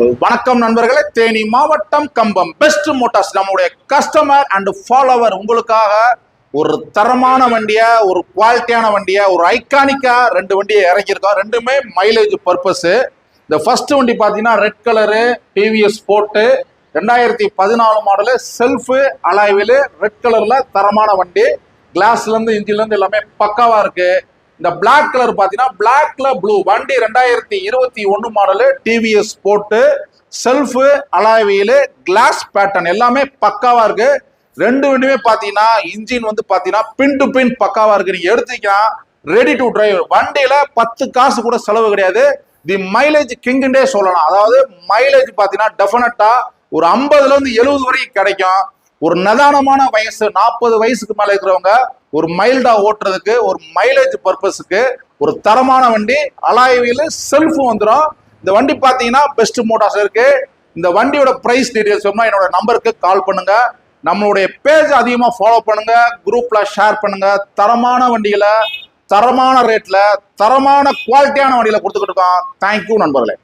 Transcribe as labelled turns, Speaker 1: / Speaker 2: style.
Speaker 1: வணக்கம் நண்பர்களே, தேனி மாவட்டம் கம்பம் பெஸ்ட் மோட்டார்ஸ் நம்முடைய கஸ்டமர் அண்ட் ஃபாலோவர் உங்களுக்காக ஒரு தரமான வண்டியை, ஒரு குவாலிட்டியான வண்டியை, ஒரு ஐகானிக்கா ரெண்டு வண்டியை இறக்கியிருக்கோம். ரெண்டுமே மைலேஜ் பர்பஸ். இந்த ஃபர்ஸ்ட் வண்டி பார்த்தீங்கன்னா ரெட் கலரு டிவிஎஸ் போட்டு 2014 மாடலு செல்ஃபு அலாய்வில் ரெட் கலர்ல தரமான வண்டி. கிளாஸ்ல இருந்து இன்ஜின்ல இருந்து எல்லாமே பக்காவா இருக்கு. இந்த பிளாக் கலர் பாத்தீங்கன்னா பிளாக்ல ப்ளூ வண்டி 2021 மாடலு டிவிஎஸ் போட்டு செல்ஃபு அலாய்வியலு கிளாஸ் பேட்டர்ன் எல்லாமே பக்காவா இருக்கு. ரெண்டு வண்டியுமே பாத்தீங்கன்னா இன்ஜின் வந்து பாத்தீங்கன்னா பின் டு பின் பக்காவா இருக்கு. நீங்க எடுத்துக்கலாம், ரெடி டு டிரைவ். வண்டியில 10 காசு கூட செலவு கிடையாது. தி மைலேஜ் கிங்குண்டே சொல்லலாம். அதாவது மைலேஜ் பாத்தீங்கன்னா டெஃபினட்டா ஒரு 50ல இருந்து 70 வரைக்கும் கிடைக்கும். ஒரு நிதானமான வயசு 40 வயசுக்கு மேல இருக்கிறவங்க ஒரு மைல்டா ஓட்டுறதுக்கு, ஒரு மைலேஜ் பர்பஸுக்கு ஒரு தரமான வண்டி. அலாய்வியல் செல்ஃபும் வந்துடும். இந்த வண்டி பாத்தீங்கன்னா பெஸ்ட் மோட்டார்ஸ் இருக்கு. இந்த வண்டியோட பிரைஸ் டீடைல்ஸ் என்னோட நம்பருக்கு கால் பண்ணுங்க. நம்மளுடைய பேஜ் அதிகமா ஃபாலோ பண்ணுங்க, குரூப்ல ஷேர் பண்ணுங்க. தரமான வண்டிகளை தரமான ரேட்ல தரமான குவாலிட்டியான வண்டியில கொடுத்துக்கிட்டு இருக்கோம். தேங்க்யூ நண்பர்களே.